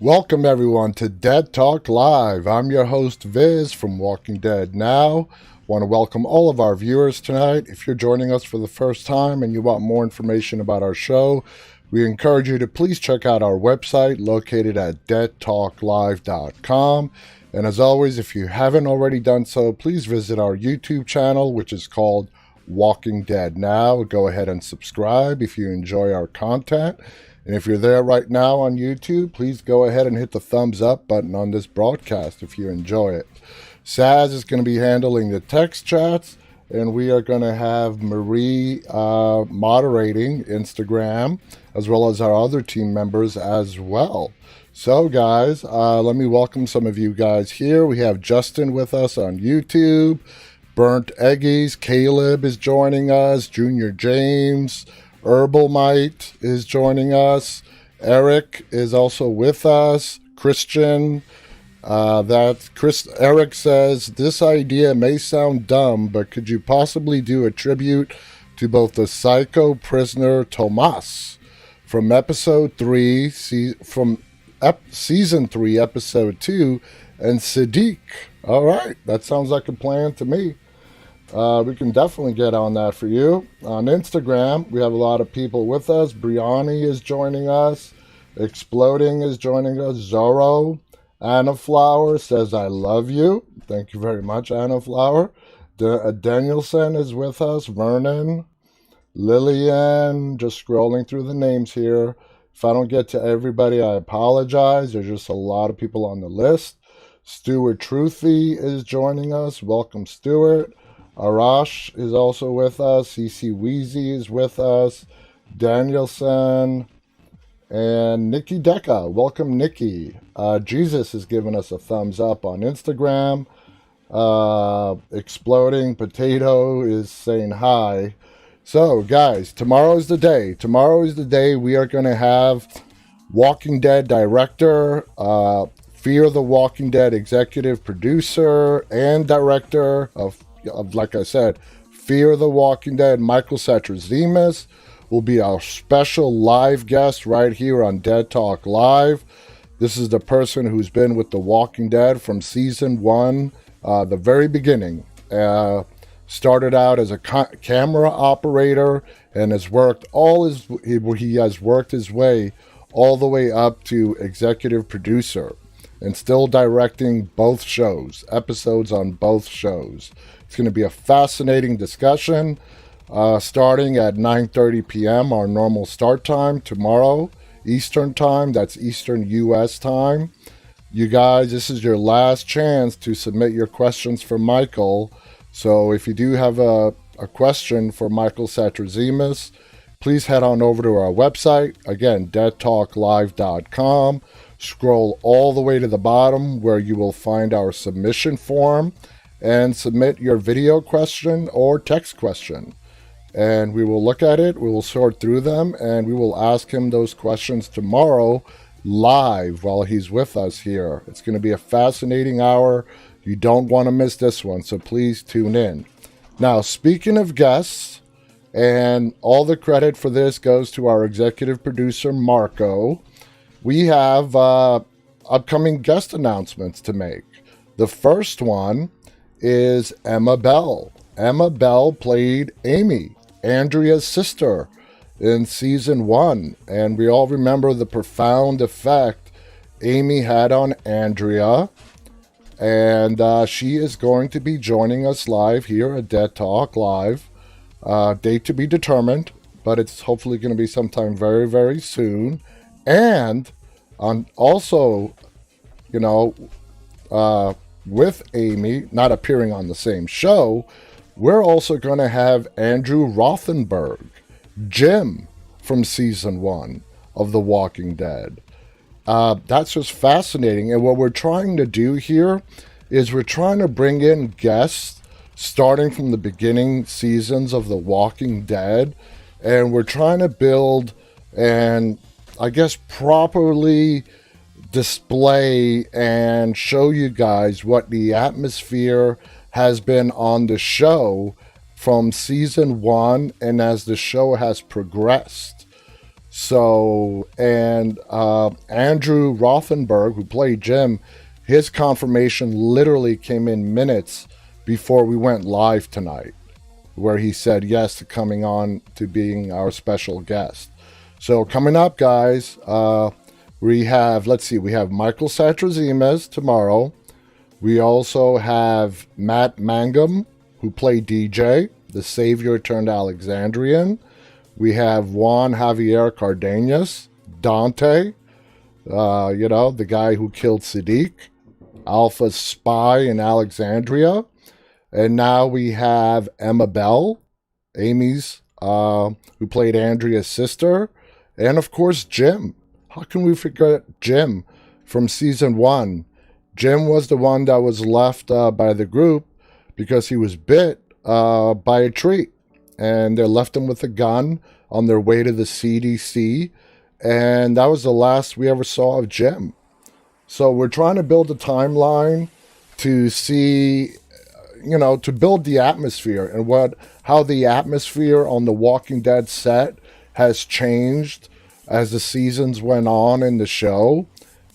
Welcome everyone to Dead Talk Live. I'm your host Viz from Walking Dead Now. Want to welcome all of our viewers tonight. If you're joining us for the first time and you want more information about our show, we encourage you to please check out our website located at deadtalklive.com. And as always, if you haven't already done so, please visit our YouTube channel, which is called Walking Dead Now. Go ahead and subscribe if you enjoy our content. And if you're there right now on YouTube, please go ahead and hit the thumbs up button on this broadcast if you enjoy it. Saz is going to be handling the text chats, and we are going to have Marie moderating Instagram, as well as our other team members as well. So guys, let me welcome some of you guys here. We have Justin with us on YouTube, Burnt Eggies, Caleb is joining us, Junior James, Herbal Might is joining us. Eric is also with us. Christian. Eric says, this idea may sound dumb, but could you possibly do a tribute to both the psycho prisoner Tomas from episode 3, season 3, episode 2, and Sadiq? All right, that sounds like a plan to me. We can definitely get on that for you. On Instagram, we have a lot of people with us. Briani is joining us. Exploding is joining us. Zorro. Anna Flower says, I love you. Thank you very much, Anna Flower. Danielson is with us. Vernon. Lillian. Just scrolling through the names here. If I don't get to everybody, I apologize. There's just a lot of people on the list. Stuart Truthy is joining us. Welcome, Stuart. Arash is also with us. CC Wheezy is with us. Danielson. And Nikki Deca. Welcome, Nikki. Jesus is giving us a thumbs up on Instagram. Exploding Potato is saying hi. So, guys, tomorrow is the day. Tomorrow is the day we are going to have Walking Dead director, Fear the Walking Dead executive producer and director of like I said, Fear the Walking Dead, Michael Satrazemis will be our special live guest right here on Dead Talk Live. This is the person who's been with The Walking Dead from season 1, the very beginning. Started out as a camera operator and has worked he has worked his way all the way up to executive producer and still directing both shows, episodes on both shows. It's going to be a fascinating discussion starting at 9:30 p.m., our normal start time tomorrow, Eastern time. That's Eastern U.S. time. You guys, this is your last chance to submit your questions for Michael. So if you do have a question for Michael Satrazemis, please head on over to our website. Again, deadtalklive.com. Scroll all the way to the bottom where you will find our submission form and submit your video question or text question. And we will look at it, we will sort through them, and we will ask him those questions tomorrow live while he's with us here. It's going to be a fascinating hour. You don't want to miss this one, so please tune in. Now, speaking of guests, and all the credit for this goes to our executive producer, Marko, we have upcoming guest announcements to make. The first one is Emma Bell. Emma Bell played Amy, Andrea's sister, in season 1. And we all remember the profound effect Amy had on Andrea. And she is going to be joining us live here at Dead Talk Live. Date to be determined, but it's hopefully going to be sometime very, very soon. And also, with Amy not appearing on the same show, we're also going to have Andrew Rothenberg, Jim from season 1 of The Walking Dead. That's just fascinating. And what we're trying to do here is we're trying to bring in guests starting from the beginning seasons of The Walking Dead. And we're trying to build and, I guess, properly display and show you guys what the atmosphere has been on the show from season 1 and as the show has progressed. So, and Andrew Rothenberg, who played Jim, his confirmation literally came in minutes before we went live tonight, where he said yes to coming on to being our special guest. So coming up, guys, we have, let's see, we have Michael Satrazimes tomorrow. We also have Matt Mangum, who played DJ, the savior turned Alexandrian. We have Juan Javier Cardenas, Dante, the guy who killed Sadiq, Alpha's spy in Alexandria. And now we have Emma Bell, Amy's, who played Andrea's sister. And of course, Jim. How can we forget Jim from season 1? Jim was the one that was left by the group because he was bit by a tree. And they left him with a gun on their way to the CDC. And that was the last we ever saw of Jim. So we're trying to build a timeline to see, to build the atmosphere and how the atmosphere on the Walking Dead set has changed as the seasons went on in the show.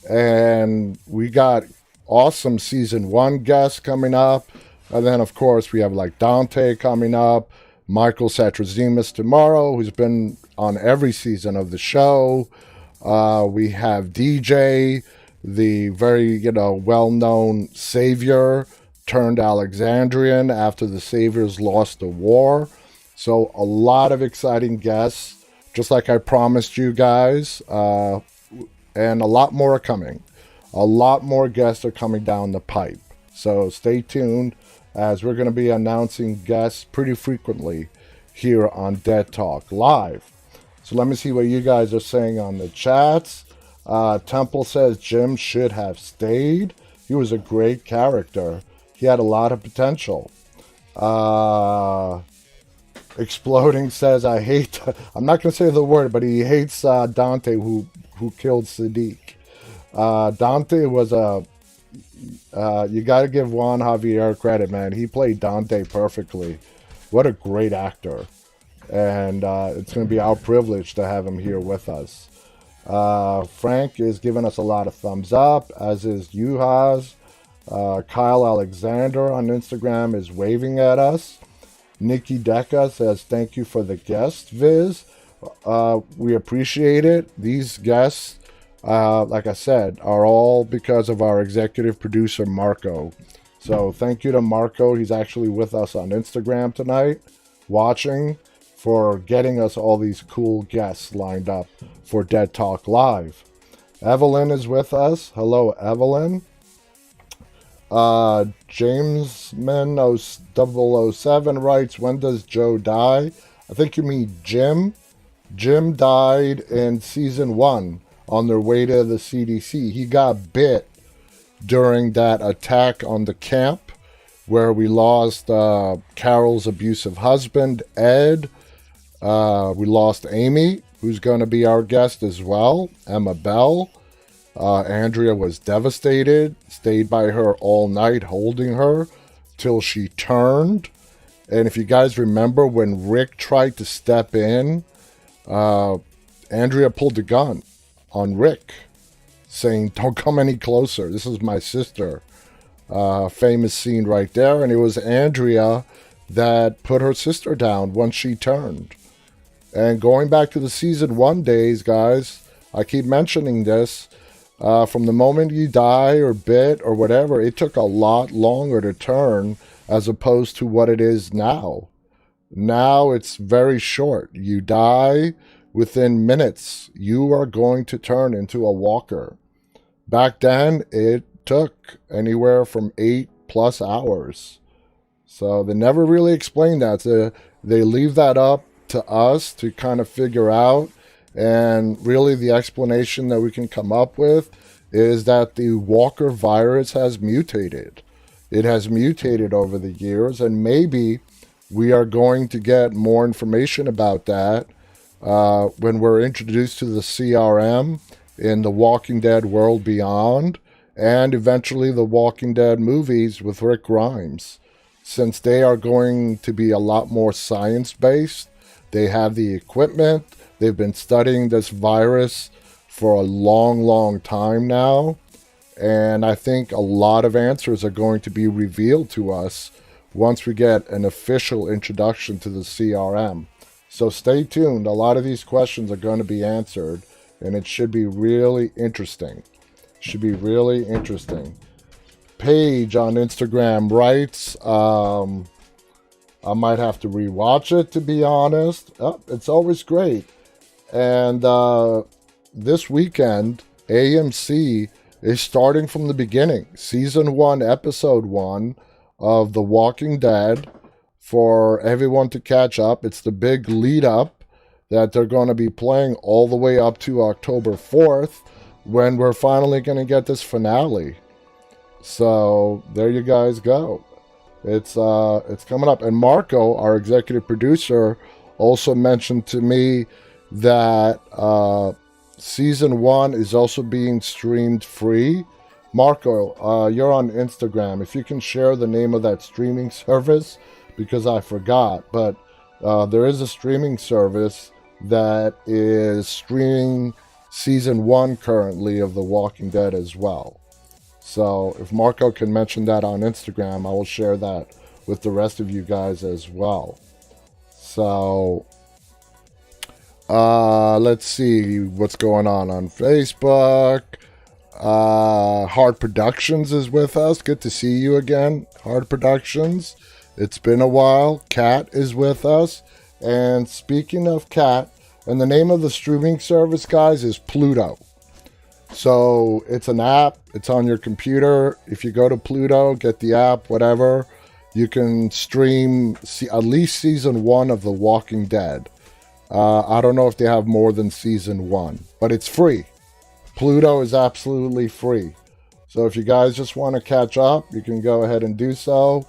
And we got awesome season 1 guests coming up. And then, of course, we have like Dante coming up, Michael Satrazimes tomorrow, who's been on every season of the show. We have DJ, the very, well-known savior turned Alexandrian after the saviors lost the war. So a lot of exciting guests, just like I promised you guys. And a lot more are coming. A lot more guests are coming down the pipe. So stay tuned, as we're going to be announcing guests pretty frequently here on Dead Talk Live. So let me see what you guys are saying on the chats. Temple says Jim should have stayed. He was a great character. He had a lot of potential. Exploding says, I'm not going to say the word, but he hates Dante, who killed Sadiq. Dante was you got to give Juan Javier credit, man. He played Dante perfectly. What a great actor. And it's going to be our privilege to have him here with us. Frank is giving us a lot of thumbs up, as is Yuhas. Kyle Alexander on Instagram is waving at us. Nikki Deca says, thank you for the guest, Viz. We appreciate it. These guests, like I said, are all because of our executive producer, Marko. So thank you to Marko. He's actually with us on Instagram tonight, watching, for getting us all these cool guests lined up for Dead Talk Live. Evelyn is with us. Hello, Evelyn. Jamesman 007 writes, when does Joe die? I think you mean Jim. Jim died in season 1 on their way to the CDC. He got bit during that attack on the camp where we lost Carol's abusive husband, Ed. We lost Amy, who's going to be our guest as well, Emma Bell. Andrea was devastated, stayed by her all night, holding her till she turned. And if you guys remember, when Rick tried to step in, Andrea pulled the gun on Rick, saying, don't come any closer. This is my sister. Famous scene right there. And it was Andrea that put her sister down once she turned. And going back to the season 1 days, guys, I keep mentioning this. From the moment you die or bit or whatever, it took a lot longer to turn as opposed to what it is now. Now it's very short. You die, within minutes, you are going to turn into a walker. Back then, it took anywhere from 8+ hours. So they never really explained that. So they leave that up to us to kind of figure out. And really the explanation that we can come up with is that the Walker virus has mutated. It has mutated over the years, and maybe we are going to get more information about that when we're introduced to the CRM in The Walking Dead World Beyond, and eventually The Walking Dead movies with Rick Grimes. Since they are going to be a lot more science-based, they have the equipment, They've been studying this virus for a long, long time now. And I think a lot of answers are going to be revealed to us once we get an official introduction to the CRM. So stay tuned. A lot of these questions are going to be answered, and it should be really interesting. Should be really interesting. Paige on Instagram writes, I might have to rewatch it, to be honest. Oh, it's always great. And this weekend, AMC is starting from the beginning. Season 1, Episode 1 of The Walking Dead for everyone to catch up. It's the big lead up that they're going to be playing all the way up to October 4th when we're finally going to get this finale. So there you guys go. It's coming up. And Marko, our executive producer, also mentioned to me that Season 1 is also being streamed free. Marko, you're on Instagram. If you can share the name of that streaming service, because I forgot. But there is a streaming service that is streaming Season 1 currently of The Walking Dead as well. So if Marko can mention that on Instagram, I will share that with the rest of you guys as well. So let's see what's going on Facebook. Hard Productions is with us. Good to see you again, Hard Productions. It's been a while. Kat is with us. And speaking of Kat, and the name of the streaming service, guys, is Pluto. So it's an app. It's on your computer. If you go to Pluto, get the app, whatever, you can stream at least Season 1 of The Walking Dead. I don't know if they have more than Season 1, but it's free. Pluto is absolutely free. So if you guys just want to catch up, you can go ahead and do so.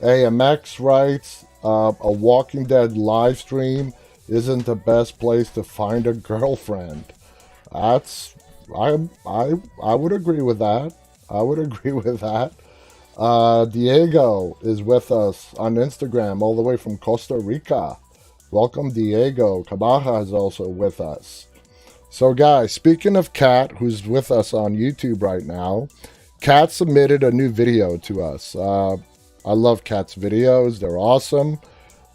AMX writes, a Walking Dead live stream isn't the best place to find a girlfriend. That's... I would agree with that. I would agree with that. Diego is with us on Instagram all the way from Costa Rica. Welcome, Diego. Cabaja is also with us. So, guys, speaking of Kat, who's with us on YouTube right now, Kat submitted a new video to us. I love Kat's videos. They're awesome.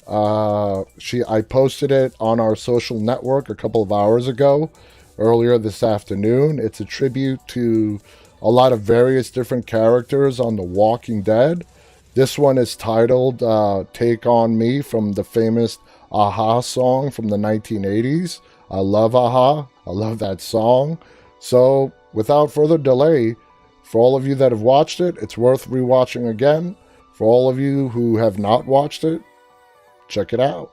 I posted it on our social network a couple of hours ago. Earlier this afternoon. It's a tribute to a lot of various different characters on The Walking Dead. This one is titled Take On Me, from the famous Aha song from the 1980s. I love Aha. I love that song. So without further delay, for all of you that have watched it, it's worth rewatching again. For all of you who have not watched it, check it out.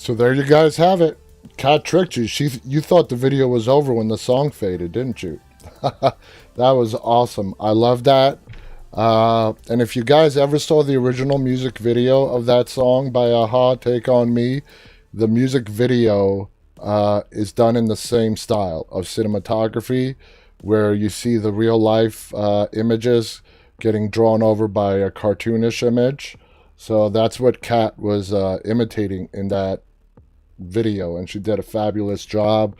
So there you guys have it. Kat tricked you. You thought the video was over when the song faded, didn't you? That was awesome. I love that. And if you guys ever saw the original music video of that song by Aha, Take On Me, the music video is done in the same style of cinematography, where you see the real life images getting drawn over by a cartoonish image. So that's what Kat was imitating in that video, and she did a fabulous job.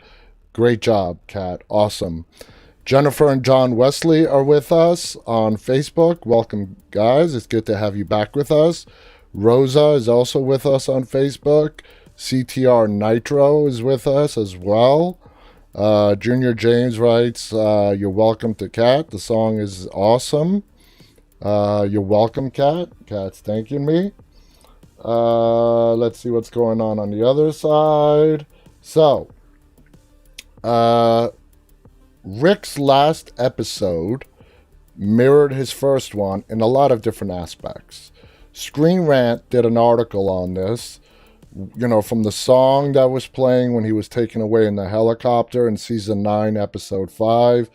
Great job, Kat. Awesome. Jennifer and John Wesley are with us on Facebook. Welcome, guys. It's good to have you back with us. Rosa is also with us on Facebook. CTR Nitro is with us as well. Junior James writes, you're welcome to Kat. The song is awesome. You're welcome, Kat. Kat's thanking me. Let's see what's going on the other side. So, Rick's last episode mirrored his first one in a lot of different aspects. Screen Rant did an article on this, from the song that was playing when he was taken away in the helicopter in season 9, episode 5,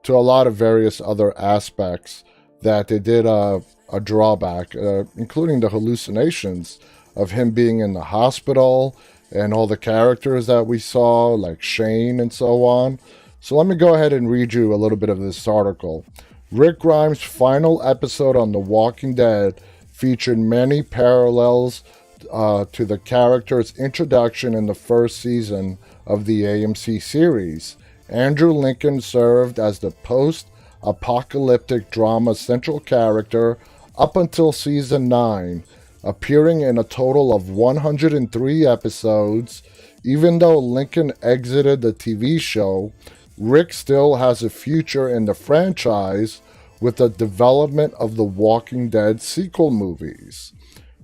to a lot of various other aspects that they did a drawback, including the hallucinations of him being in the hospital and all the characters that we saw, like Shane and so on. So let me go ahead and read you a little bit of this article. Rick Grimes' final episode on The Walking Dead featured many parallels to the character's introduction in the first season of the AMC series. Andrew Lincoln served as the post-apocalyptic drama central character up until season 9, appearing in a total of 103 episodes. Even though Lincoln exited the TV show, Rick still has a future in the franchise with the development of the Walking Dead sequel movies.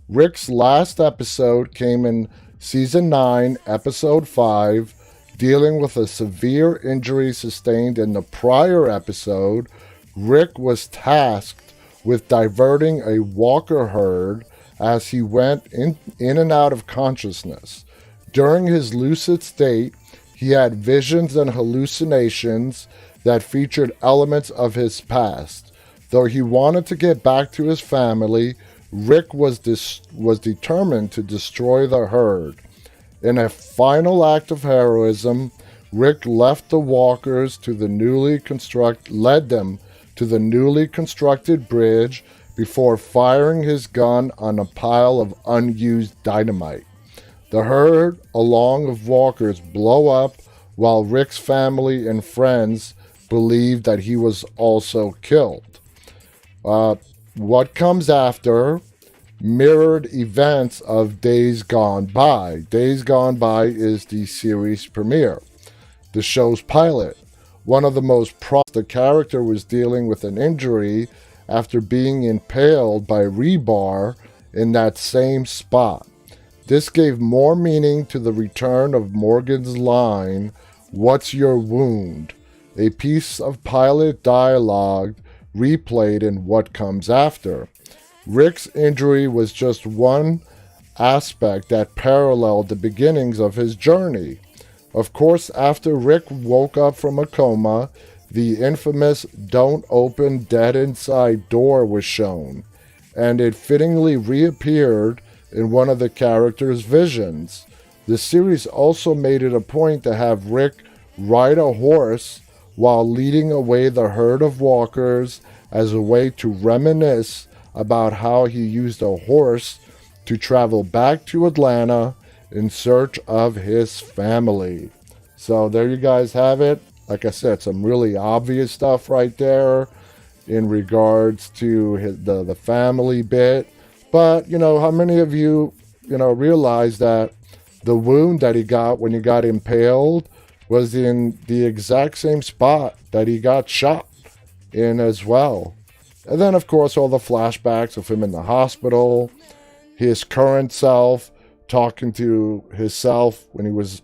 Rick's last episode came in season 9, episode 5, dealing with a severe injury sustained in the prior episode. Rick was tasked with diverting a walker herd as he went in and out of consciousness. During his lucid state, he had visions and hallucinations that featured elements of his past. Though he wanted to get back to his family, Rick was determined to destroy the herd. In a final act of heroism, Rick led them to the newly constructed bridge before firing his gun on a pile of unused dynamite. The herd, along with walkers, blow up while Rick's family and friends believe that he was also killed. What comes after mirrored events of Days Gone By. Days Gone By is the series premiere, the show's pilot. One of the most the character was dealing with an injury after being impaled by rebar in that same spot. This gave more meaning to the return of Morgan's line, "What's your wound?" A piece of pilot dialogue replayed in What Comes After. Rick's injury was just one aspect that paralleled the beginnings of his journey. Of course, after Rick woke up from a coma, the infamous "Don't Open Dead Inside" door was shown, and it fittingly reappeared in one of the character's visions. The series also made it a point to have Rick ride a horse while leading away the herd of walkers as a way to reminisce about how he used a horse to travel back to Atlanta in search of his family. So there you guys have it. Like I said, some really obvious stuff right there in regards to the family bit. But, how many of you, realize that the wound that he got when he got impaled was in the exact same spot that he got shot in as well? And then, of course, all the flashbacks of him in the hospital, his current self talking to his self when he was,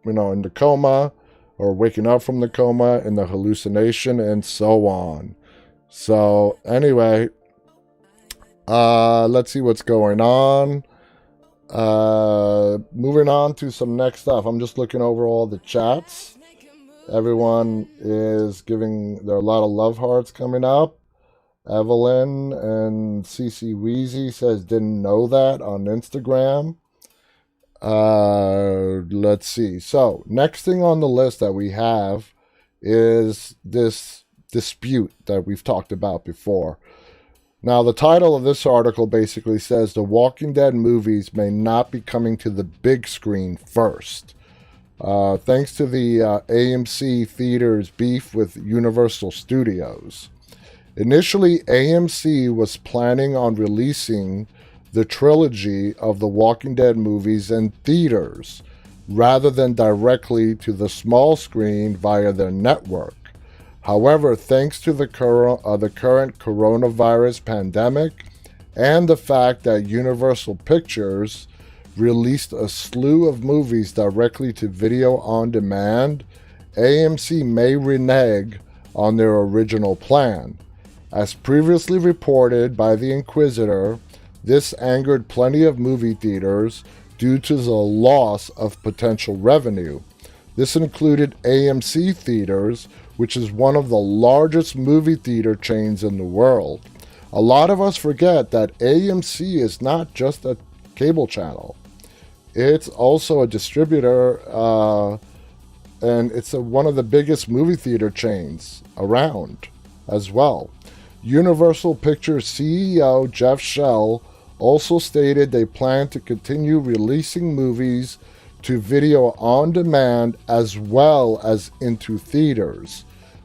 in the coma or waking up from the coma and the hallucination and so on. So, anyway, let's see what's going on. Moving on to some next stuff. I'm just looking over all the chats. Everyone is giving, there are a lot of love hearts coming up. Evelyn and CC Weezy says didn't know that on Instagram. Let's see. So, next thing on the list that we have is this dispute that we've talked about before. Now, the title of this article basically says the Walking Dead movies may not be coming to the big screen first. Thanks to the AMC Theaters beef with Universal Studios. Initially, AMC was planning on releasing the trilogy of the Walking Dead movies in theaters, rather than directly to the small screen via their network. However, thanks to the current coronavirus pandemic and the fact that Universal Pictures released a slew of movies directly to video on demand, AMC may renege on their original plan. As previously reported by the Inquisitor, this angered plenty of movie theaters due to the loss of potential revenue. This included AMC Theaters, which is one of the largest movie theater chains in the world. A lot of us forget that AMC is not just a cable channel. It's also a distributor, and it's one of the biggest movie theater chains around as well. Universal Pictures CEO Jeff Shell also stated they plan to continue releasing movies to video on demand as well as into theaters.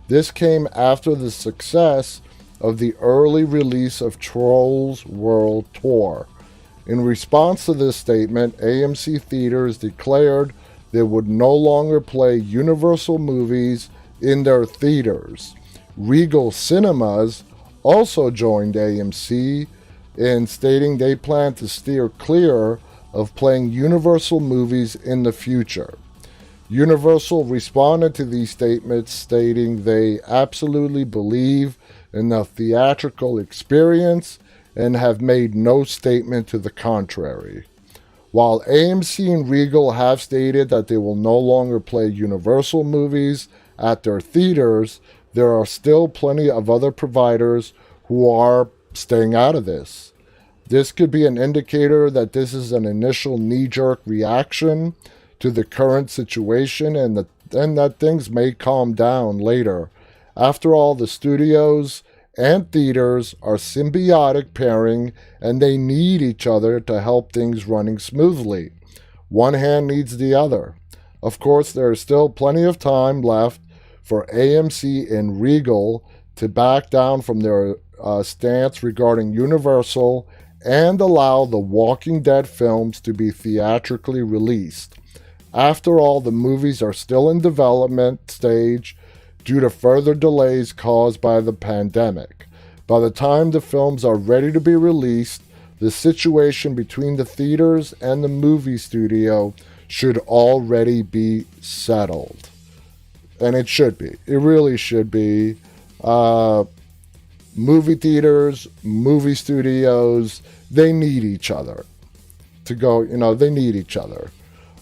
This came after the success of the early release of Trolls World Tour. In response to this statement, AMC Theaters declared they would no longer play Universal movies in their theaters. Regal Cinemas also joined AMC in stating they plan to steer clear of playing Universal movies in the future. Universal responded to these statements stating they absolutely believe in the theatrical experience and have made no statement to the contrary. While AMC and Regal have stated that they will no longer play Universal movies at their theaters, there are still plenty of other providers who are staying out of this. This could be an indicator that this is an initial knee-jerk reaction to the current situation and that things may calm down later. After all, the studios and theaters are symbiotic pairing and they need each other to help things running smoothly. One hand needs the other. Of course, there is still plenty of time left for AMC and Regal to back down from their stance regarding Universal and allow the Walking Dead films to be theatrically released. After all, the movies are still in development stage due to further delays caused by the pandemic. By the time the films are ready to be released, the situation between the theaters and the movie studio should already be settled. And it should be. It really should be. Movie theaters, movie studios, they need each other to go, they need each other.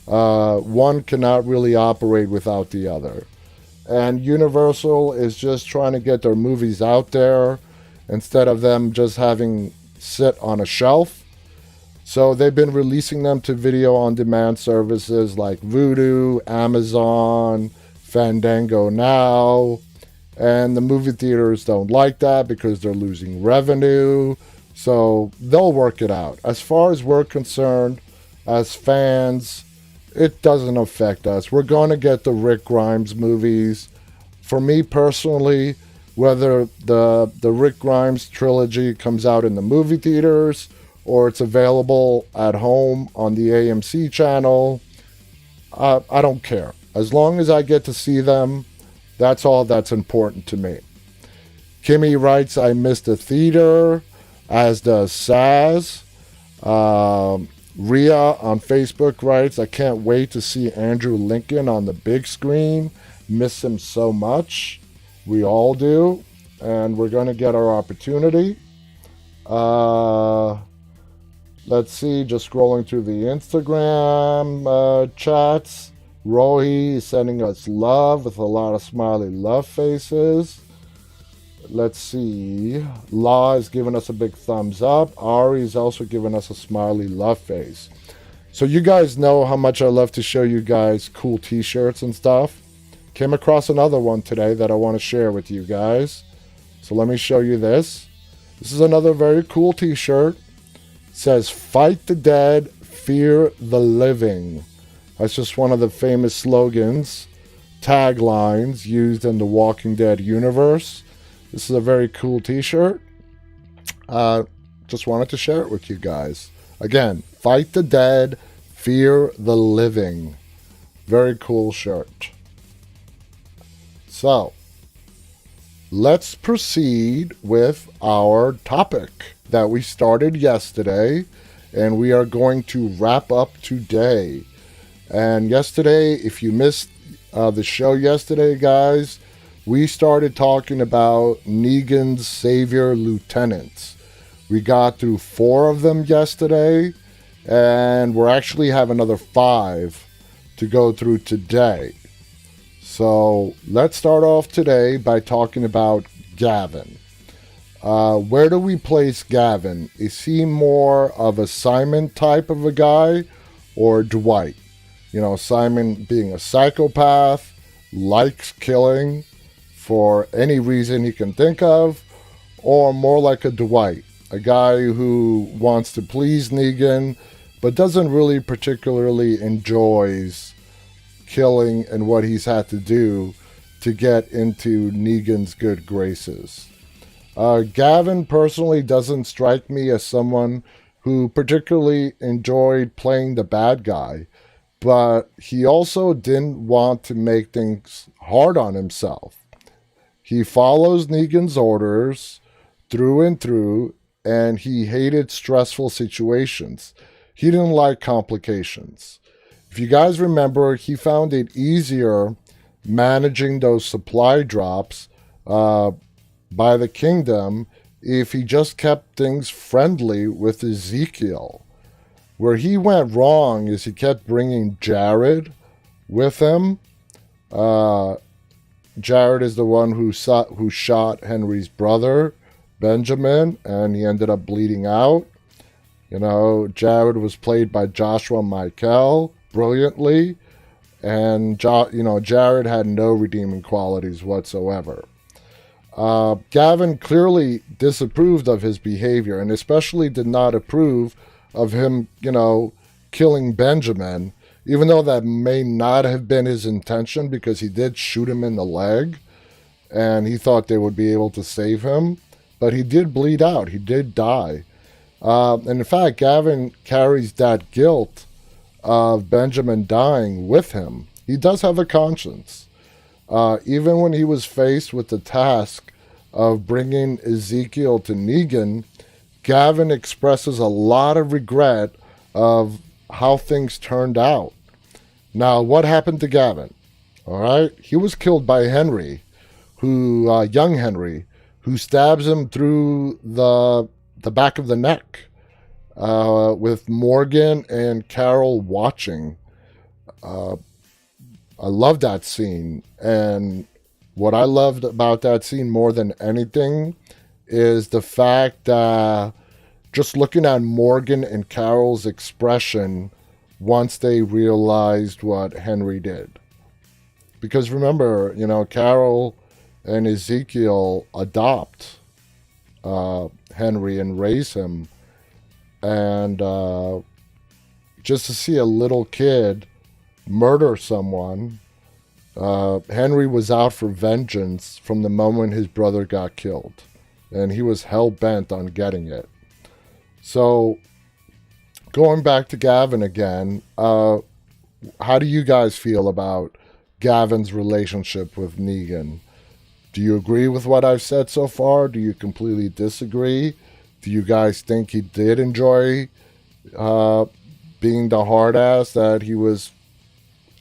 One cannot really operate without the other. And Universal is just trying to get their movies out there instead of them just having sit on a shelf. So they've been releasing them to video on demand services like Vudu, Amazon, Fandango Now. And the movie theaters don't like that because they're losing revenue. So they'll work it out. As far as we're concerned, as fans, it doesn't affect us. We're going to get the Rick Grimes movies. For me personally, whether the Rick Grimes trilogy comes out in the movie theaters or it's available at home on the AMC channel, I don't care. As long as I get to see them, that's all that's important to me. Kimmy writes, I missed the theater, as does Saz. Ria on Facebook writes, I can't wait to see Andrew Lincoln on the big screen. Miss him so much. We all do. And we're going to get our opportunity. Let's Let's see, just scrolling through the Instagram chats. Rohi is sending us love with a lot of smiley love faces. Let's see. La is giving us a big thumbs up. Ari is also giving us a smiley love face. So you guys know how much I love to show you guys cool t-shirts and stuff. Came across another one today that I want to share with you guys. So let me show you this. This is another very cool t-shirt. It says, "Fight the dead, fear the living." That's just one of the famous slogans, taglines used in the Walking Dead universe. This is a very cool t-shirt. Just wanted to share it with you guys. Again, fight the dead, fear the living. Very cool shirt. So, let's proceed with our topic that we started yesterday, and we are going to wrap up today. And yesterday, if you missed the show yesterday, guys, we started talking about Negan's savior lieutenants. We got through 4 of them yesterday, and we're actually have another 5 to go through today. So let's start off today by talking about Gavin. Where do we place Gavin? Is he more of a Simon type of a guy or Dwight? You know, Simon being a psychopath, likes killing for any reason he can think of, or more like a Dwight, a guy who wants to please Negan, but doesn't really particularly enjoys killing and what he's had to do to get into Negan's good graces. Gavin personally doesn't strike me as someone who particularly enjoyed playing the bad guy, but he also didn't want to make things hard on himself. He follows Negan's orders through and through, and he hated stressful situations. He didn't like complications. If you guys remember, he found it easier managing those supply drops by the kingdom if he just kept things friendly with Ezekiel. Where he went wrong is he kept bringing Jared with him. Jared is the one who shot Henry's brother, Benjamin, and he ended up bleeding out. You know, Jared was played by Joshua Michael brilliantly, and Jared had no redeeming qualities whatsoever. Gavin clearly disapproved of his behavior, and especially did not approve of him, killing Benjamin, even though that may not have been his intention, because he did shoot him in the leg, and he thought they would be able to save him, but he did bleed out. He did die. And in fact, Gavin carries that guilt of Benjamin dying with him. He does have a conscience. Even when he was faced with the task of bringing Ezekiel to Negan, Gavin expresses a lot of regret of how things turned out. Now, what happened to Gavin? All right, he was killed by Henry, young Henry, who stabs him through the back of the neck, with Morgan and Carol watching. I love that scene, and what I loved about that scene more than anything is the fact that just looking at Morgan and Carol's expression once they realized what Henry did. Because remember, Carol and Ezekiel adopt Henry and raise him. And just to see a little kid murder someone, Henry was out for vengeance from the moment his brother got killed. And he was hell-bent on getting it. So, going back to Gavin again, how do you guys feel about Gavin's relationship with Negan? Do you agree with what I've said so far? Do you completely disagree? Do you guys think he did enjoy being the hard ass that he was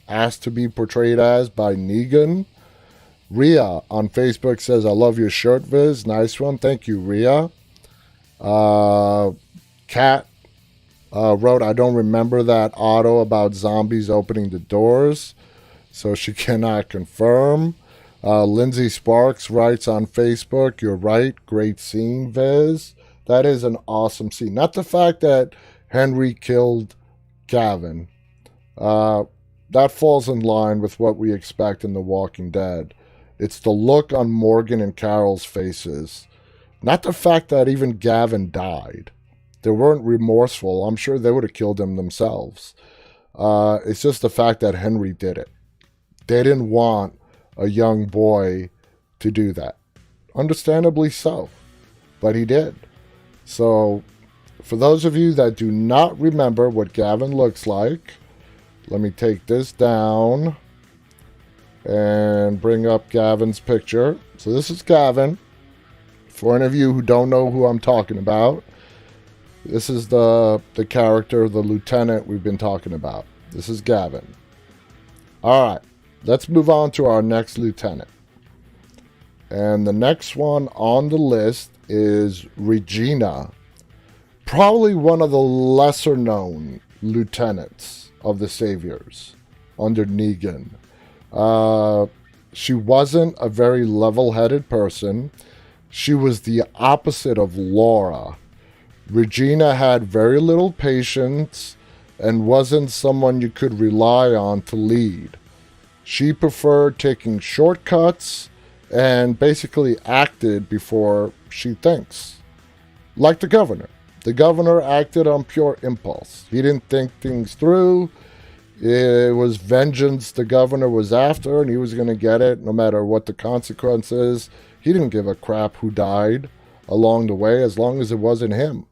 asked to be portrayed as by Negan? Ria on Facebook says, "I love your shirt, Viz." Nice one. Thank you, Ria. Kat wrote, I don't remember that auto about zombies opening the doors, so she cannot confirm. Lindsay Sparks writes on Facebook, you're right, great scene, Viz. That is an awesome scene. Not the fact that Henry killed Gavin. That falls in line with what we expect in The Walking Dead. It's the look on Morgan and Carol's faces. Not the fact that even Gavin died. They weren't remorseful. I'm sure they would have killed him themselves. It's just the fact that Henry did it. They didn't want a young boy to do that. Understandably so. But he did. So, for those of you that do not remember what Gavin looks like, let me take this down and bring up Gavin's picture. So this is Gavin. For any of you who don't know who I'm talking about, this is the character, the lieutenant we've been talking about. This is Gavin. All right, let's move on to our next lieutenant. And the next one on the list is Regina. Probably one of the lesser known lieutenants of the Saviors under Negan. She wasn't a very level-headed person. She was the opposite of Laura. Regina had very little patience and wasn't someone you could rely on to lead. She preferred taking shortcuts and basically acted before she thinks. Like the governor. The governor acted on pure impulse. He didn't think things through. It was vengeance the governor was after, and he was going to get it no matter what the consequences. He didn't give a crap who died along the way as long as it wasn't him.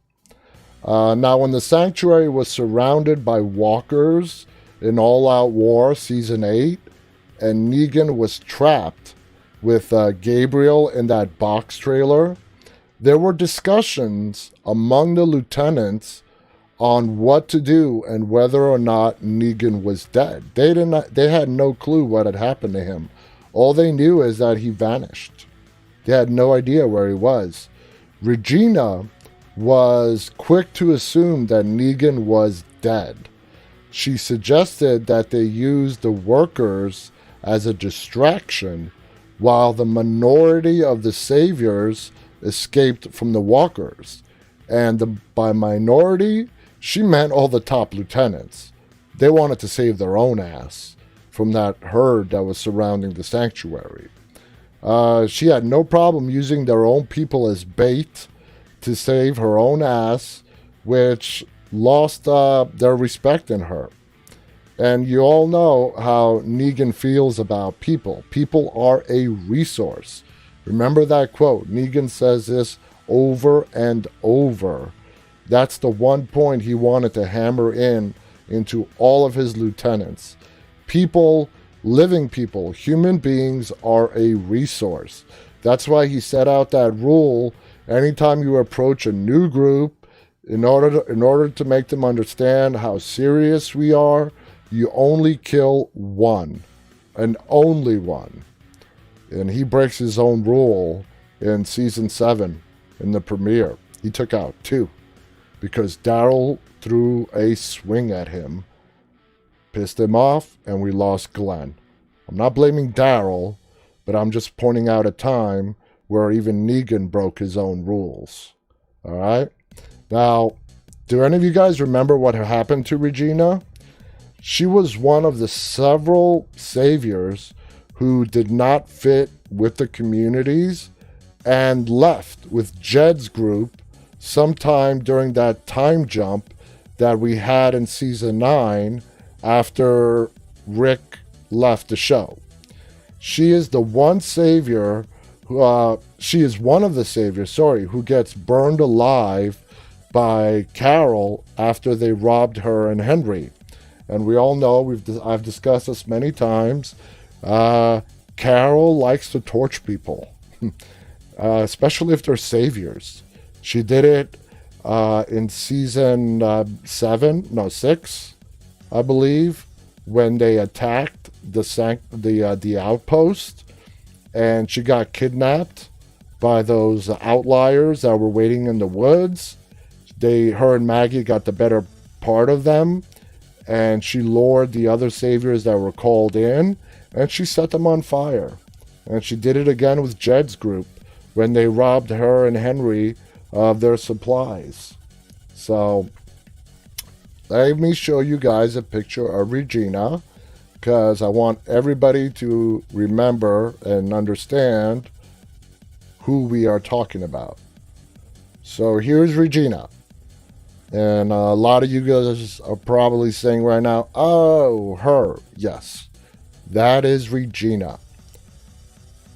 Now, when the sanctuary was surrounded by walkers in All Out War Season 8, and Negan was trapped with Gabriel in that box trailer, there were discussions among the lieutenants on what to do and whether or not Negan was dead. They had no clue what had happened to him. All they knew is that he vanished. They had no idea where he was. Regina was quick to assume that Negan was dead. She suggested that they use the workers as a distraction while the minority of the saviors escaped from the walkers. And by minority, she meant all the top lieutenants. They wanted to save their own ass from that herd that was surrounding the sanctuary. She had no problem using their own people as bait to save her own ass, which lost their respect in her. And you all know how Negan feels about people. People are a resource. Remember that quote. Negan says this over and over. That's the one point he wanted to hammer into all of his lieutenants. People, living people, human beings are a resource. That's why he set out that rule. Anytime you approach a new group, in order to make them understand how serious we are, you only kill one, and only one. And he breaks his own rule in Season 7, in the premiere. He took out 2, because Daryl threw a swing at him, pissed him off, and we lost Glenn. I'm not blaming Daryl, but I'm just pointing out a time where even Negan broke his own rules. All right? Now, do any of you guys remember what happened to Regina? She was one of the several saviors who did not fit with the communities and left with Jed's group sometime during that time jump that we had in Season 9 after Rick left the show. She is the one savior, she is one of the saviors, who gets burned alive by Carol after they robbed her and Henry. And we all know, I've discussed this many times, Carol likes to torch people, especially if they're saviors. She did it in Season 6, I believe, when they attacked the outpost, and she got kidnapped by those outliers that were waiting in the woods. Her and Maggie got the better part of them, and she lured the other saviors that were called in, and she set them on fire. And she did it again with Jed's group when they robbed her and Henry of their supplies. So let me show you guys a picture of Regina, because I want everybody to remember and understand who we are talking about. So here's Regina. And a lot of you guys are probably saying right now, oh, her. Yes, that is Regina.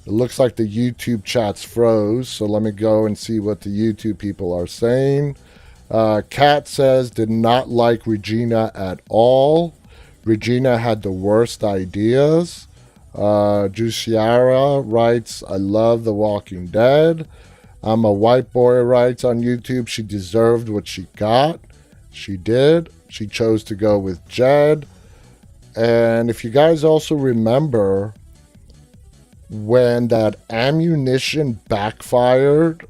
It looks like the YouTube chats froze, so let me go and see what the YouTube people are saying. Kat says, did not like Regina at all. Regina had the worst ideas. Jusiara writes, I love The Walking Dead. I'm a White Boy writes on YouTube, she deserved what she got. She did. She chose to go with Jed. And if you guys also remember when that ammunition backfired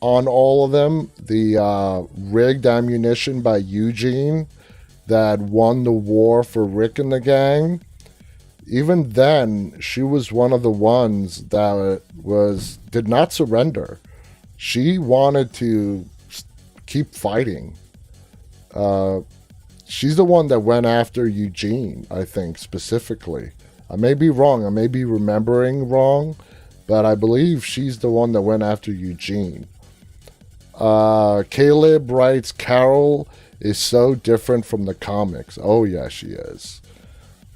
on all of them, the rigged ammunition by Eugene that won the war for Rick and the gang, even then, she was one of the ones that did not surrender. She wanted to keep fighting. She's the one that went after Eugene, I think, specifically. I may be wrong. I may be remembering wrong, but I believe she's the one that went after Eugene. Caleb writes, Carol is so different from the comics. Oh, yeah, she is.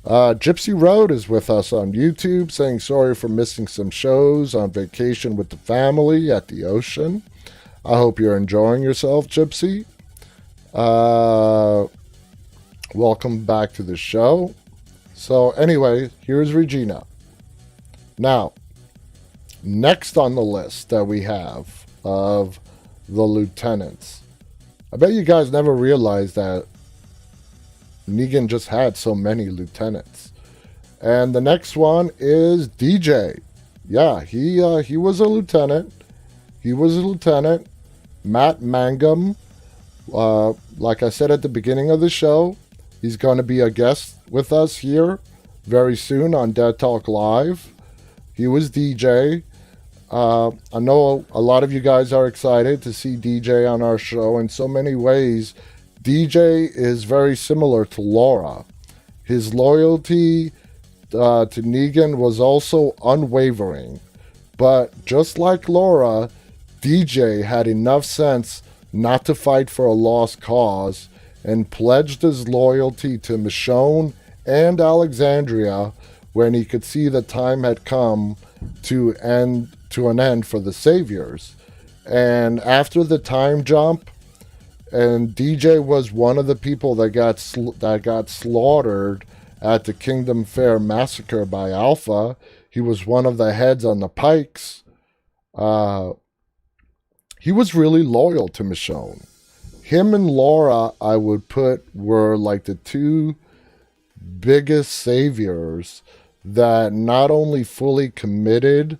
Gypsy Road is with us on YouTube, saying sorry for missing some shows on vacation with the family at the ocean. I hope you're enjoying yourself, Gypsy. Welcome back to the show. So anyway, here's Regina. Now, next on the list that we have of the lieutenants. I bet you guys never realized that Negan just had so many lieutenants. And the next one is DJ. Yeah, he was a lieutenant. He was a lieutenant. Matt Mangum. Like I said at the beginning of the show, he's going to be a guest with us here very soon on Dead Talk Live. He was DJ. I know a lot of you guys are excited to see DJ on our show in so many ways. DJ is very similar to Laura. His loyalty to Negan was also unwavering. But just like Laura, DJ had enough sense not to fight for a lost cause and pledged his loyalty to Michonne and Alexandria when he could see the time had come to an end for the Saviors. And after the time jump, and DJ was one of the people that got slaughtered at the Kingdom Fair massacre by Alpha. He was one of the heads on the pikes. He was really loyal to Michonne. Him and Laura, I would put, were like the two biggest saviors that not only fully committed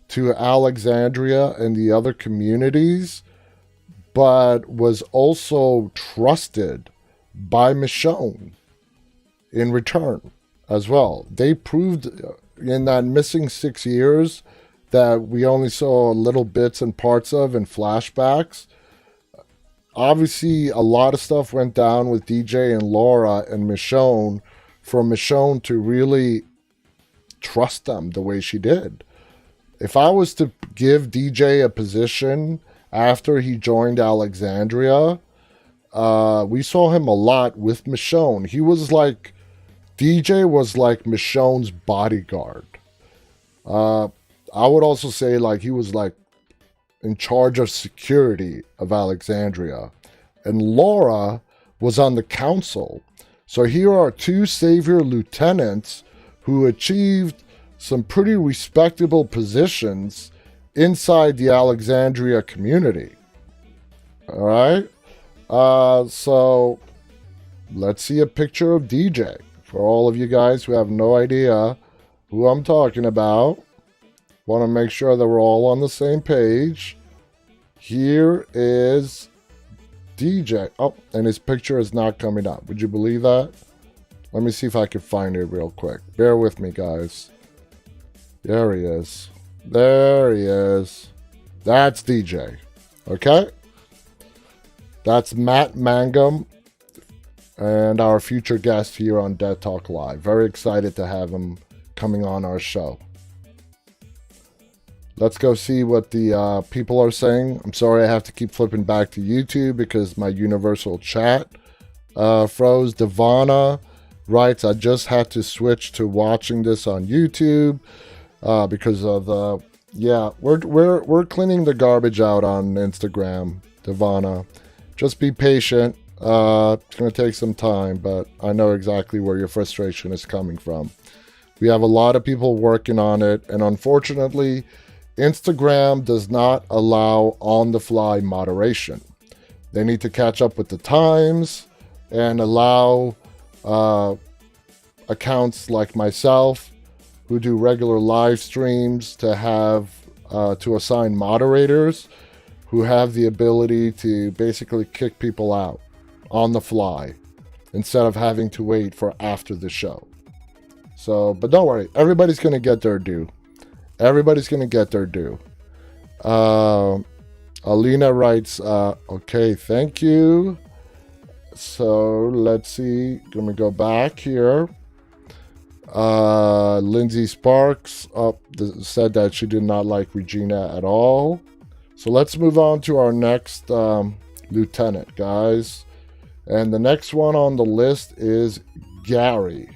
to Alexandria and the other communities, but was also trusted by Michonne in return as well. They proved in that missing 6 years that we only saw little bits and parts of in flashbacks. Obviously, a lot of stuff went down with DJ and Laura and Michonne for Michonne to really trust them the way she did. If I was to give DJ a position after he joined Alexandria, we saw him a lot with Michonne. DJ was like Michonne's bodyguard. I would also say like he was like in charge of security of Alexandria. And Laura was on the council. So here are two savior lieutenants who achieved some pretty respectable positions inside the Alexandria community. All right. So let's see a picture of DJ. For all of you guys who have no idea who I'm talking about, want to make sure that we're all on the same page. Here is DJ. Oh, and his picture is not coming up. Would you believe that? Let me see if I can find it real quick. Bear with me, guys. There he is. There he is. That's DJ. Okay? That's Matt Mangum and our future guest here on Dead Talk Live. Very excited to have him coming on our show. Let's go see what the people are saying. I'm sorry I have to keep flipping back to YouTube because my universal chat froze. Devana writes, I just had to switch to watching this on YouTube because of the... Yeah, we're cleaning the garbage out on Instagram, Devana. Just be patient. It's going to take some time, but I know exactly where your frustration is coming from. We have a lot of people working on it, and unfortunately, Instagram does not allow on-the-fly moderation. They need to catch up with the times and allow accounts like myself who do regular live streams to have to assign moderators who have the ability to basically kick people out on the fly instead of having to wait for after the show. So, but don't worry, everybody's going to get their due. Everybody's going to get their due. Alina writes, okay, thank you. So let's see. Let me go back here. Lindsay Sparks said that she did not like Regina at all. So let's move on to our next lieutenant, guys. And the next one on the list is Gary.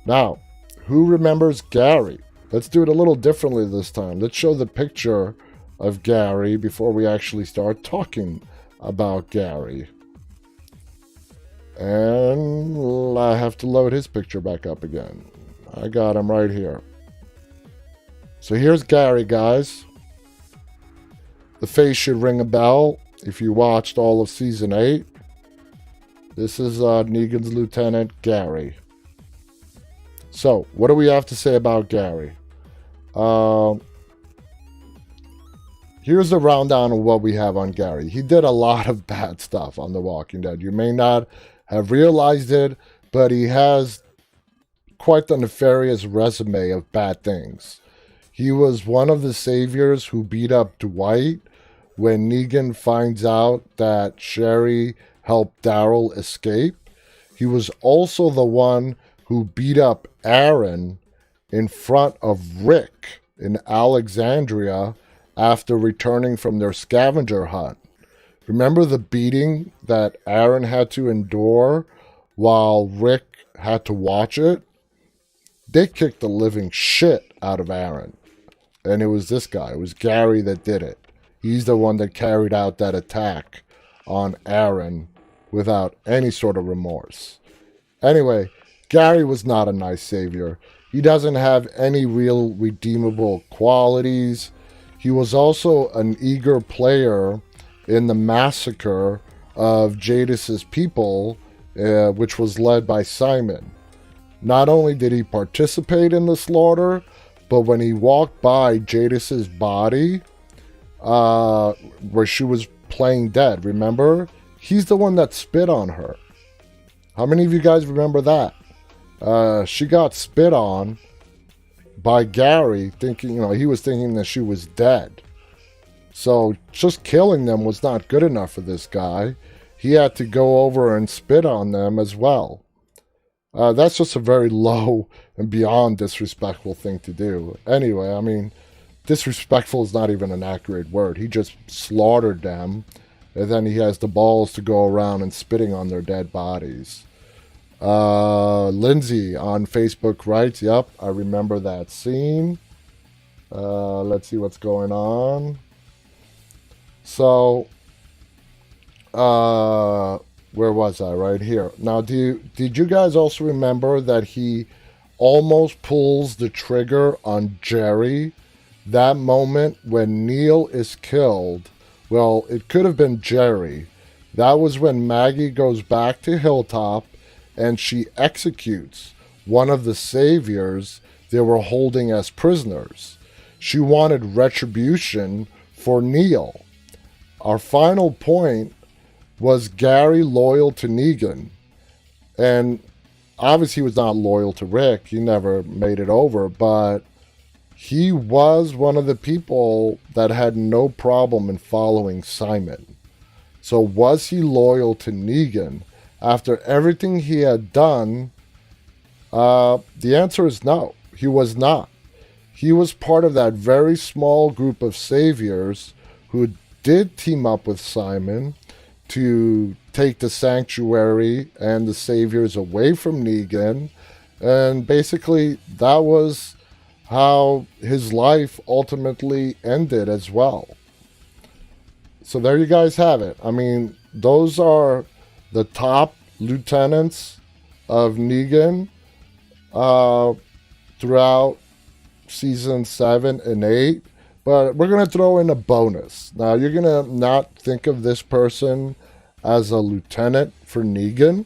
Now, who remembers Gary? Let's do it a little differently this time. Let's show the picture of Gary before we actually start talking about Gary. And I have to load his picture back up again. I got him right here. So here's Gary, guys. The face should ring a bell if you watched all of Season 8. This is Negan's Lieutenant, Gary. So, what do we have to say about Gary? Here's a rundown of what we have on Gary. He did a lot of bad stuff on The Walking Dead. You may not have realized it, but he has quite the nefarious resume of bad things. He was one of the saviors who beat up Dwight when Negan finds out that Sherry helped Daryl escape. He was also the one who beat up Aaron in front of Rick in Alexandria after returning from their scavenger hunt. Remember the beating that Aaron had to endure while Rick had to watch it? They kicked the living shit out of Aaron. And it was this guy. It was Gary that did it. He's the one that carried out that attack on Aaron without any sort of remorse. Anyway, Gary was not a nice savior. He doesn't have any real redeemable qualities. He was also an eager player in the massacre of Jadis's people, which was led by Simon. Not only did he participate in the slaughter, but when he walked by Jadis's body, where she was playing dead, remember? He's the one that spit on her. How many of you guys remember that? She got spit on by Gary, thinking, he was thinking that she was dead. So just killing them was not good enough for this guy. He had to go over and spit on them as well. That's just a very low and beyond disrespectful thing to do. Anyway, disrespectful is not even an accurate word. He just slaughtered them, and then he has the balls to go around and spitting on their dead bodies. Lindsay on Facebook writes, yep, I remember that scene. Let's see what's going on. So, where was I? Right here. Now, did you guys also remember that he almost pulls the trigger on Jerry? That moment when Neil is killed, well, it could have been Jerry. That was when Maggie goes back to Hilltop and she executes one of the saviors they were holding as prisoners. She wanted retribution for Neil. Our final point was Gary loyal to Negan? And obviously he was not loyal to Rick. He never made it over, but he was one of the people that had no problem in following Simon. So was he loyal to Negan? After everything he had done, the answer is no. He was not. He was part of that very small group of saviors who did team up with Simon to take the sanctuary and the saviors away from Negan. And basically, that was how his life ultimately ended as well. So there you guys have it. I mean, those are the top lieutenants of Negan throughout season 7 and 8. But we're going to throw in a bonus. Now, you're going to not think of this person as a lieutenant for Negan,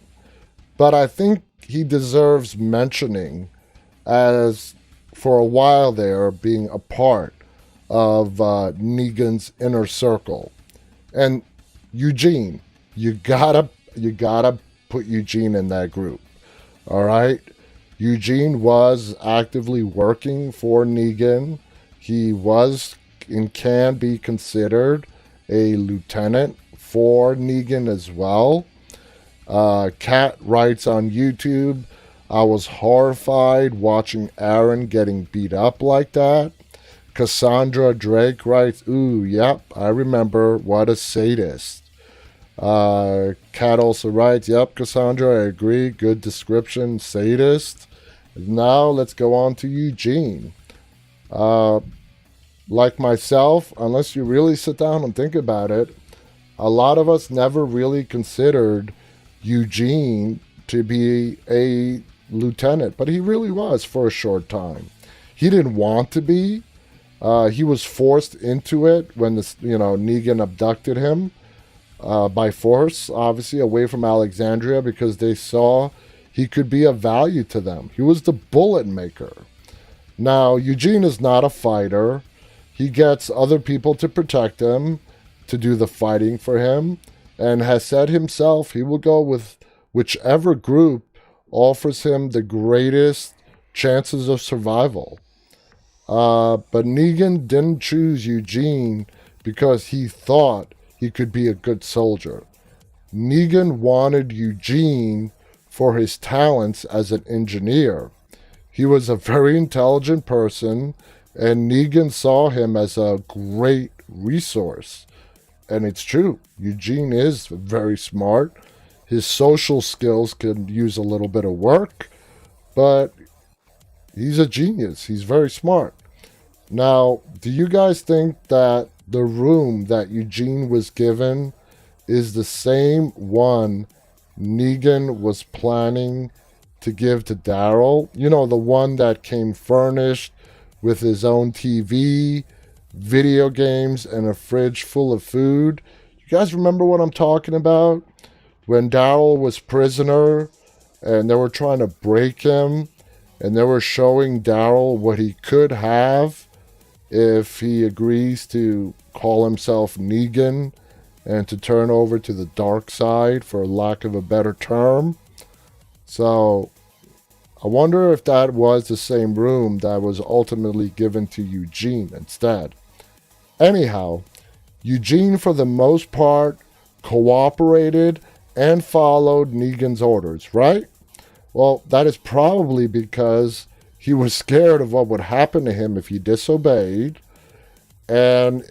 but I think he deserves mentioning as, for a while there, being a part of Negan's inner circle. And Eugene, you gotta put Eugene in that group. All right? Eugene was actively working for Negan. He was and can be considered a lieutenant for Negan as well. Kat writes on YouTube, I was horrified watching Aaron getting beat up like that. Cassandra Drake writes, ooh, yep, I remember, what a sadist. Kat also writes, yep, Cassandra, I agree, good description, sadist. Now let's go on to Eugene. Like myself, unless you really sit down and think about it, a lot of us never really considered Eugene to be a lieutenant, but he really was for a short time. He didn't want to be. He was forced into it when Negan abducted him by force, obviously away from Alexandria, because they saw he could be of value to them. He was the bullet maker. Now, Eugene is not a fighter. He gets other people to protect him, to do the fighting for him, and has said himself he will go with whichever group offers him the greatest chances of survival. But Negan didn't choose Eugene because he thought he could be a good soldier. Negan wanted Eugene for his talents as an engineer. He was a very intelligent person, and Negan saw him as a great resource. And it's true, Eugene is very smart. His social skills could use a little bit of work, but he's a genius. He's very smart. Now, do you guys think that the room that Eugene was given is the same one Negan was planning to give to Daryl? You know, the one that came furnished with his own TV, video games, and a fridge full of food. You guys remember what I'm talking about? When Daryl was prisoner and they were trying to break him and they were showing Daryl what he could have if he agrees to call himself Negan and to turn over to the dark side, for lack of a better term. So I wonder if that was the same room that was ultimately given to Eugene instead. Anyhow, Eugene, for the most part, cooperated and followed Negan's orders, right? Well, that is probably because he was scared of what would happen to him if he disobeyed. And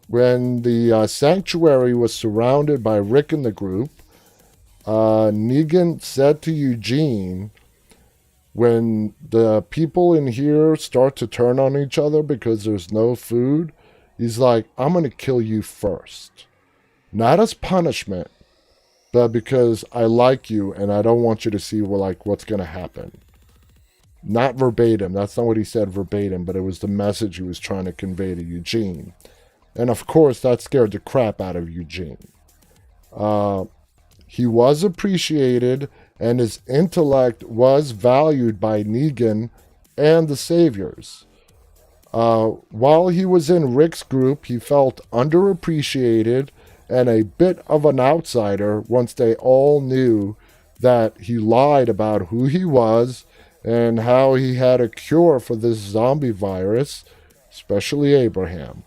when the sanctuary was surrounded by Rick and the group, Negan said to Eugene, when the people in here start to turn on each other because there's no food, he's like, I'm going to kill you first. Not as punishment, but because I like you and I don't want you to see what's going to happen. Not verbatim. That's not what he said verbatim, but it was the message he was trying to convey to Eugene. And of course, that scared the crap out of Eugene. He was appreciated, and his intellect was valued by Negan and the Saviors. While he was in Rick's group, he felt underappreciated and a bit of an outsider once they all knew that he lied about who he was and how he had a cure for this zombie virus, especially Abraham.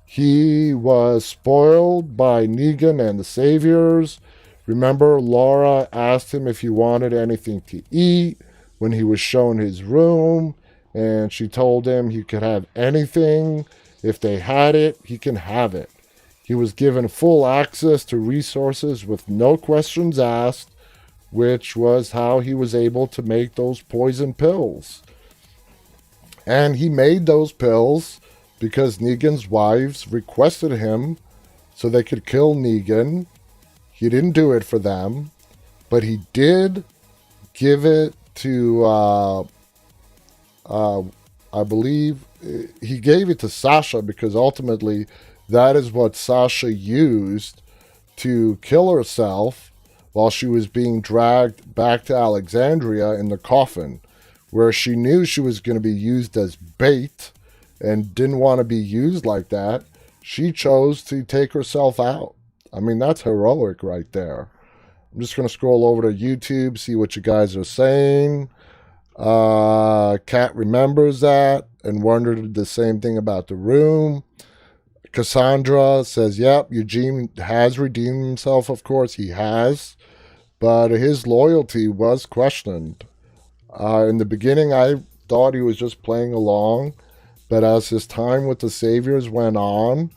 He was spoiled by Negan and the Saviors. Remember, Laura asked him if he wanted anything to eat when he was shown his room, and she told him he could have anything. If they had it, he can have it. He was given full access to resources with no questions asked, which was how he was able to make those poison pills. And he made those pills because Negan's wives requested him so they could kill Negan. He didn't do it for them, but he did give it to, I believe, he gave it to Sasha because ultimately that is what Sasha used to kill herself while she was being dragged back to Alexandria in the coffin, where she knew she was going to be used as bait and didn't want to be used like that. She chose to take herself out. I mean, that's heroic right there. I'm just going to scroll over to YouTube, see what you guys are saying. Kat remembers that and wondered the same thing about the room. Cassandra says, yep, Eugene has redeemed himself. Of course, he has. But his loyalty was questioned. In the beginning, I thought he was just playing along. But as his time with the Saviors went on,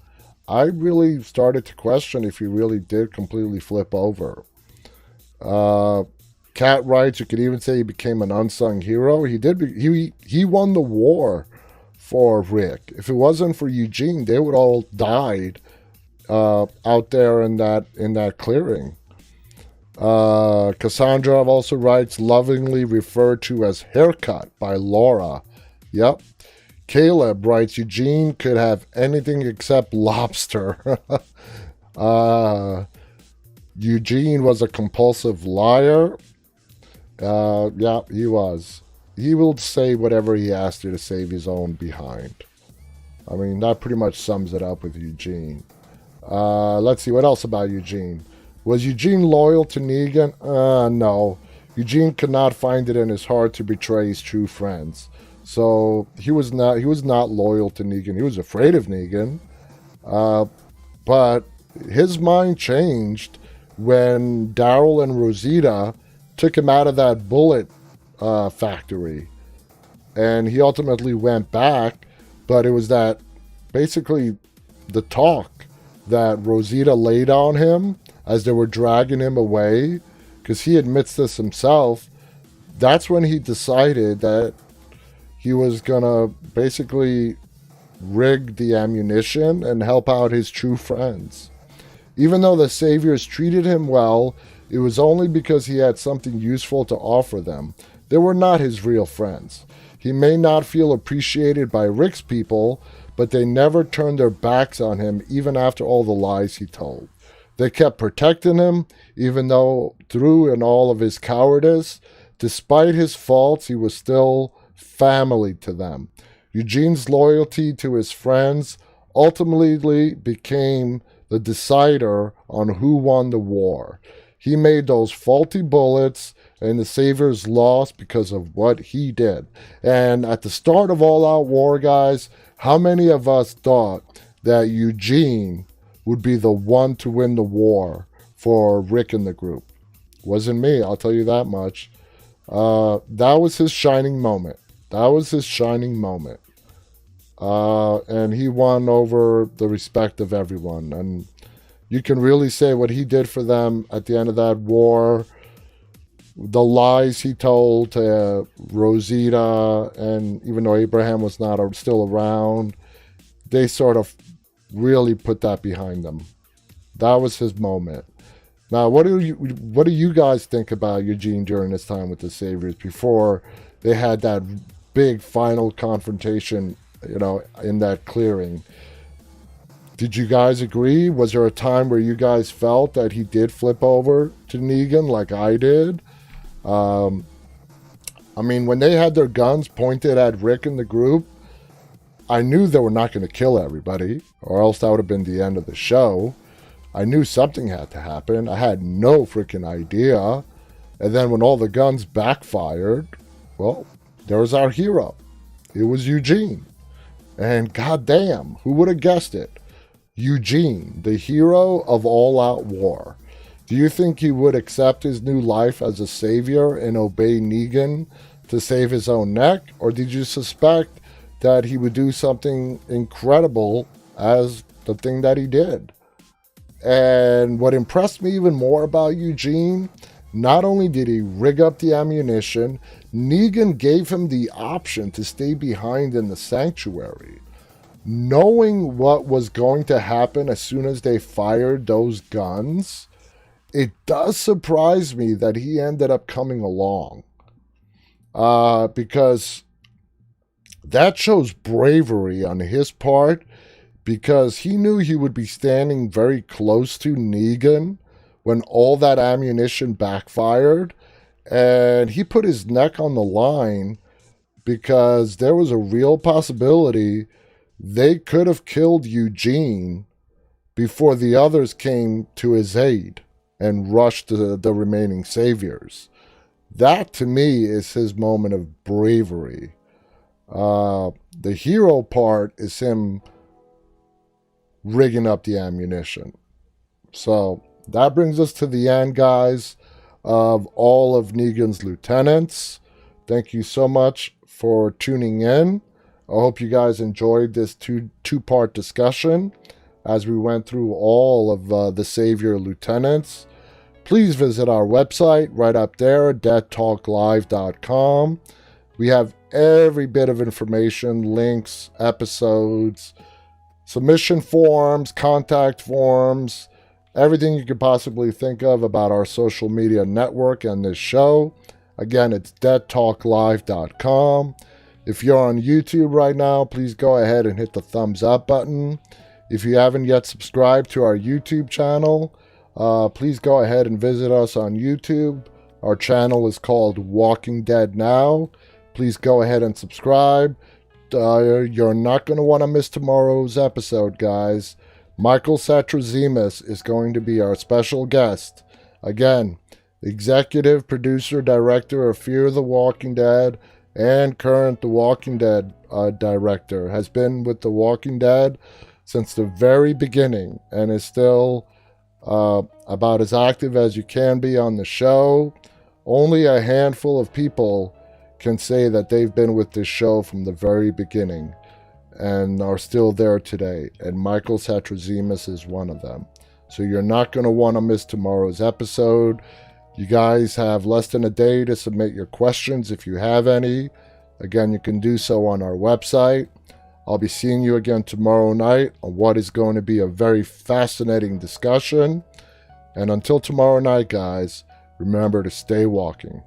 I really started to question if he really did completely flip over. Kat writes, you could even say he became an unsung hero. He did. He won the war for Rick. If it wasn't for Eugene, they would all died out there in that clearing. Cassandra also writes, lovingly referred to as haircut by Laura. Yep. Caleb writes, Eugene could have anything except lobster. Eugene was a compulsive liar. Yeah, he was. He will say whatever he has to save his own behind. I mean, that pretty much sums it up with Eugene. Let's see, what else about Eugene? Was Eugene loyal to Negan? No. Eugene could not find it in his heart to betray his true friends. So he was not loyal to Negan. He was afraid of Negan. But his mind changed when Daryl and Rosita took him out of that bullet factory. And he ultimately went back, but it was that basically the talk that Rosita laid on him as they were dragging him away, because he admits this himself. That's when he decided that he was going to basically rig the ammunition and help out his true friends. Even though the Saviors treated him well, it was only because he had something useful to offer them. They were not his real friends. He may not feel appreciated by Rick's people, but they never turned their backs on him even after all the lies he told. They kept protecting him, even though through and all of his cowardice, despite his faults, he was still family to them. Eugene's loyalty to his friends ultimately became the decider on who won the war. He made those faulty bullets, and the Saviors lost because of what he did. And at the start of All Out War, guys, how many of us thought that Eugene would be the one to win the war for Rick and the group? Wasn't me, I'll tell you that much. That was his shining moment. And he won over the respect of everyone. And you can really say what he did for them at the end of that war, the lies he told to Rosita, and even though Abraham was not still around, they sort of really put that behind them. That was his moment. Now, what do you guys think about Eugene during his time with the Saviors before they had that big final confrontation, in that clearing? Did you guys agree? Was there a time where you guys felt that he did flip over to Negan like I did? I mean, when they had their guns pointed at Rick and the group, I knew they were not going to kill everybody, or else that would have been the end of the show. I knew something had to happen. I had no freaking idea. And then when all the guns backfired, well, there was our hero. It was Eugene. And goddamn, who would have guessed it? Eugene, the hero of all-out war. Do you think he would accept his new life as a savior and obey Negan to save his own neck? Or did you suspect that he would do something incredible as the thing that he did? And what impressed me even more about Eugene, not only did he rig up the ammunition, Negan gave him the option to stay behind in the sanctuary. Knowing what was going to happen as soon as they fired those guns, it does surprise me that he ended up coming along. Because that shows bravery on his part, because he knew he would be standing very close to Negan when all that ammunition backfired, and he put his neck on the line because there was a real possibility they could have killed Eugene before the others came to his aid and rushed the remaining saviors. That, to me, is his moment of bravery. The hero part is him rigging up the ammunition. So that brings us to the end, guys, of all of Negan's lieutenants. Thank you so much for tuning in. I hope you guys enjoyed this two-part discussion as we went through all of the Savior lieutenants. Please visit our website right up there, deadtalklive.com. We have every bit of information, links, episodes, submission forms, contact forms, everything you could possibly think of about our social media network and this show. Again, it's deadtalklive.com. If you're on YouTube right now, please go ahead and hit the thumbs up button. If you haven't yet subscribed to our YouTube channel, please go ahead and visit us on YouTube. Our channel is called Walking Dead Now. Please go ahead and subscribe. You're not going to want to miss tomorrow's episode, guys. Michael Satrazemis is going to be our special guest. Again, executive producer, director of Fear the Walking Dead, and current The Walking Dead director. Has been with The Walking Dead since the very beginning and is still about as active as you can be on the show. Only a handful of people can say that they've been with this show from the very beginning and are still there today, and Michael Satrazemis is one of them. So you're not going to want to miss tomorrow's episode. You guys have less than a day to submit your questions if you have any. Again, you can do so on our website. I'll be seeing you again tomorrow night on what is going to be a very fascinating discussion. And until tomorrow night, guys, remember to stay walking.